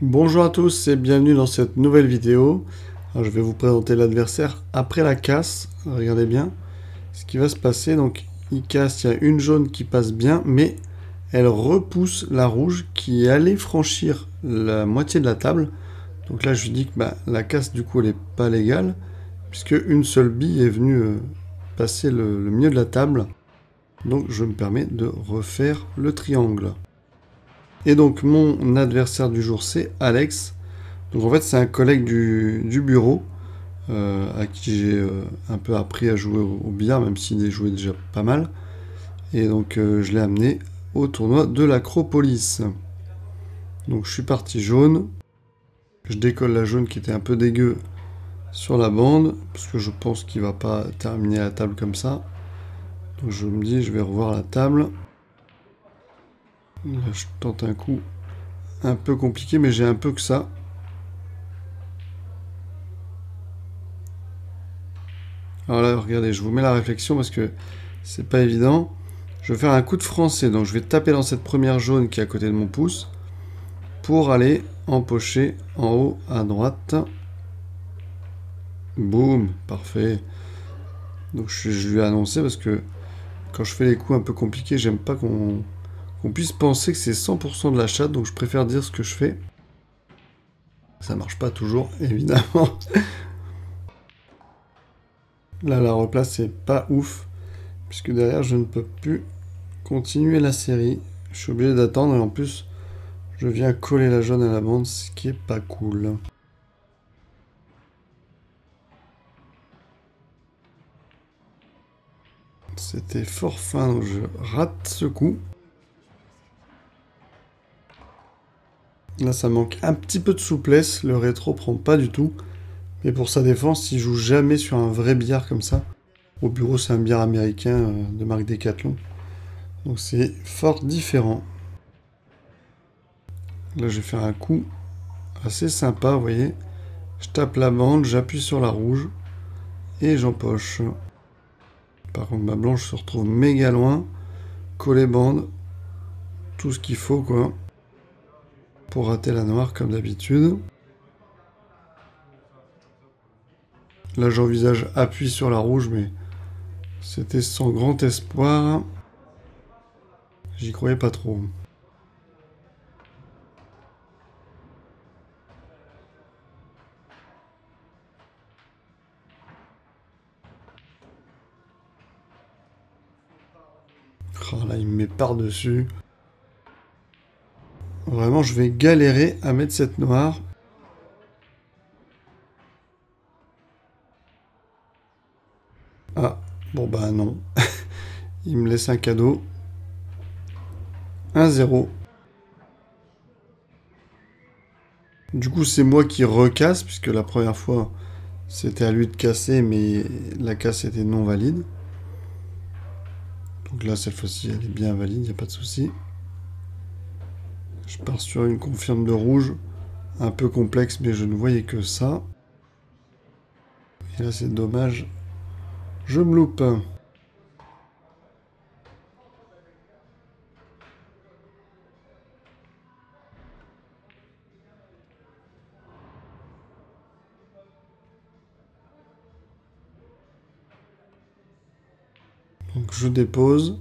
Bonjour à tous et bienvenue dans cette nouvelle vidéo. Alors, je vais vous présenter l'adversaire après la casse. Regardez bien ce qui va se passer. Donc il casse, il y a une jaune qui passe bien, mais elle repousse la rouge qui allait franchir la moitié de la table. Donc là je lui dis que la casse du coup elle n'est pas légale, puisque une seule bille est venue passer le milieu de la table. Donc je me permets de refaire le triangle. Et donc mon adversaire du jour c'est Alex. Donc en fait c'est un collègue du bureau à qui j'ai un peu appris à jouer au billard, même s'il jouait déjà pas mal. Et donc je l'ai amené au tournoi de l'Acropolis. Donc je suis parti jaune. Je décolle la jaune qui était un peu dégueu sur la bande, parce que je pense qu'il va pas terminer la table comme ça. Donc je me dis je vais revoir la table. Là je tente un coup un peu compliqué, mais j'ai un peu que ça. Alors là, regardez, je vous mets la réflexion parce que c'est pas évident. Je vais faire un coup de français, donc je vais taper dans cette première jaune qui est à côté de mon pouce pour aller empocher en haut à droite. Boum, parfait. Donc je lui ai annoncé parce que quand je fais les coups un peu compliqués, j'aime pas qu'on puisse penser que c'est 100% de la chatte, donc je préfère dire ce que je fais. Ça marche pas toujours, évidemment. Là, la replace, c'est pas ouf, puisque derrière, je ne peux plus continuer la série. Je suis obligé d'attendre et en plus, je viens coller la jaune à la bande, ce qui est pas cool. C'était fort fin, donc je rate ce coup. Là, ça manque un petit peu de souplesse. Le rétro prend pas du tout. Mais pour sa défense, il joue jamais sur un vrai billard comme ça. Au bureau, c'est un billard américain de marque Decathlon. Donc c'est fort différent. Là, je vais faire un coup assez sympa, vous voyez. Je tape la bande, j'appuie sur la rouge et j'empoche. Par contre, ma blanche se retrouve méga loin. Coller bande, tout ce qu'il faut, quoi. Pour rater la noire, comme d'habitude. Là, j'envisage appui sur la rouge, mais c'était sans grand espoir. J'y croyais pas trop. Oh, là, il me met par-dessus. Vraiment, je vais galérer à mettre cette noire. Ah, bon bah non. Il me laisse un cadeau. 1-0. Du coup, c'est moi qui recasse, puisque la première fois, c'était à lui de casser, mais la casse était non valide. Donc là, cette fois-ci, elle est bien valide, il n'y a pas de souci. Je pars sur une confirme de rouge, un peu complexe, mais je ne voyais que ça. Et là, c'est dommage. Je me loupe. Donc je dépose.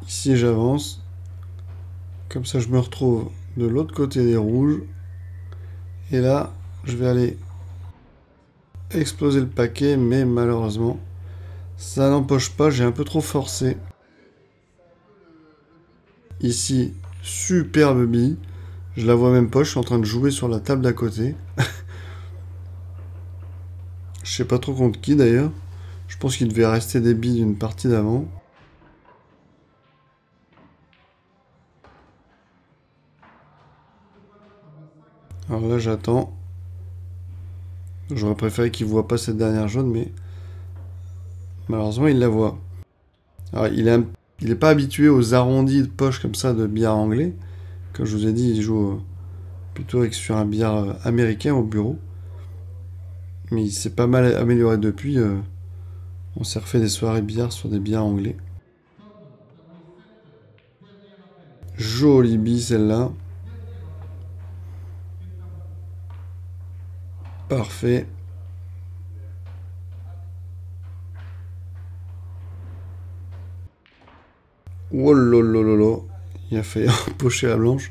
Ici, j'avance. Comme ça, je me retrouve de l'autre côté des rouges. Et là, je vais aller exploser le paquet, mais malheureusement, ça n'empoche pas, j'ai un peu trop forcé. Ici, superbe bille. Je la vois même pas, je suis en train de jouer sur la table d'à côté. Je sais pas trop contre qui d'ailleurs. Je pense qu'il devait rester des billes d'une partie d'avant. Alors là, j'attends. J'aurais préféré qu'il voit pas cette dernière jaune, mais malheureusement, il la voit. Alors, il est pas habitué aux arrondis de poche comme ça de billard anglais. Comme je vous ai dit, il joue plutôt sur un billard américain au bureau. Mais il s'est pas mal amélioré depuis. On s'est refait des soirées billard sur des billards anglais. Jolie bille celle-là. Parfait. Oh lolololo. Il a failli empocher la blanche.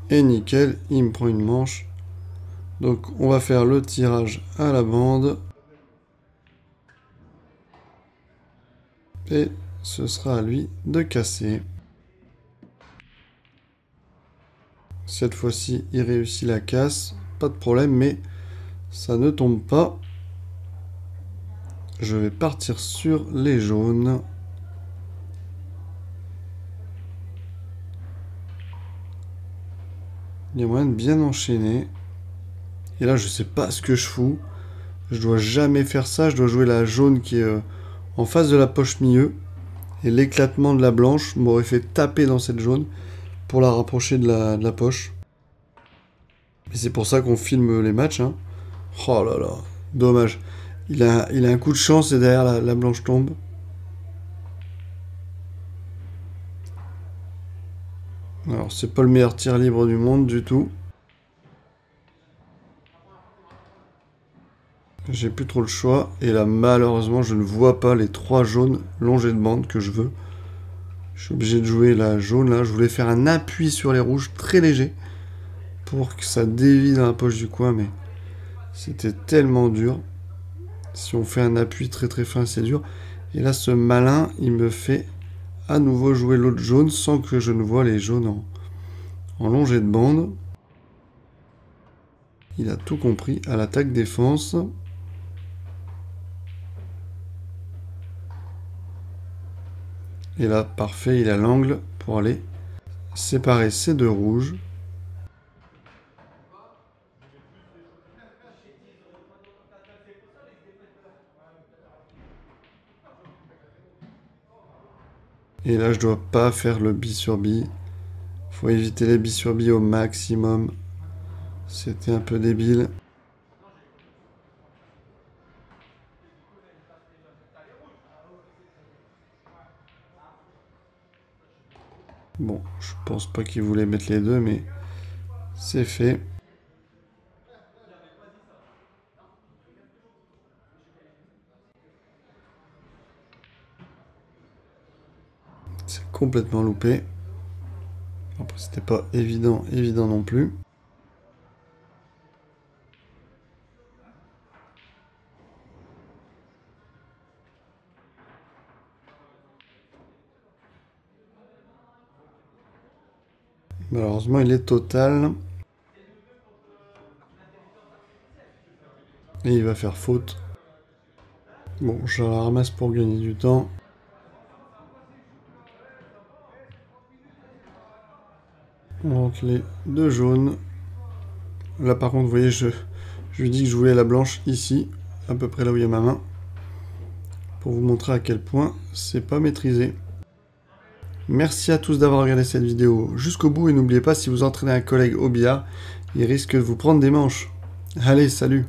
Et nickel, il me prend une manche. Donc on va faire le tirage à la bande. Et ce sera à lui de casser. Cette fois-ci, il réussit la casse. Pas de problème, mais ça ne tombe pas. Je vais partir sur les jaunes. Il y a moyen de bien enchaîner. Et là, je sais pas ce que je fous. Je dois jamais faire ça. Je dois jouer la jaune qui est en face de la poche milieu. Et l'éclatement de la blanche m'aurait fait taper dans cette jaune pour la rapprocher de la poche. Et c'est pour ça qu'on filme les matchs. Hein. Oh là là, dommage. Il a un coup de chance et derrière la blanche tombe. Alors, c'est pas le meilleur tir libre du monde du tout. J'ai plus trop le choix. Et là, malheureusement, je ne vois pas les 3 jaunes longées de bande que je veux. Je suis obligé de jouer la jaune là. Je voulais faire un appui sur les rouges très léger pour que ça dévie dans la poche du coin, mais c'était tellement dur. Si on fait un appui très très fin, c'est dur. Et là, ce malin, il me fait à nouveau jouer l'autre jaune sans que je ne vois les jaunes en longée de bande. Il a tout compris à l'attaque défense. Et là, parfait, il a l'angle pour aller séparer ces 2 rouges. Et là, je dois pas faire le bille sur bille. Faut éviter les billes sur billes au maximum. C'était un peu débile. Bon, je pense pas qu'il voulait mettre les 2, mais c'est fait. C'est complètement loupé. Après, c'était pas évident non plus. Malheureusement, il est total. Et il va faire faute. Bon, je la ramasse pour gagner du temps. Donc les 2 jaunes. Là par contre, vous voyez, je lui dis que je voulais la blanche ici, à peu près là où il y a ma main. Pour vous montrer à quel point c'est pas maîtrisé. Merci à tous d'avoir regardé cette vidéo jusqu'au bout et n'oubliez pas, si vous entraînez un collègue au billard, il risque de vous prendre des manches. Allez, salut!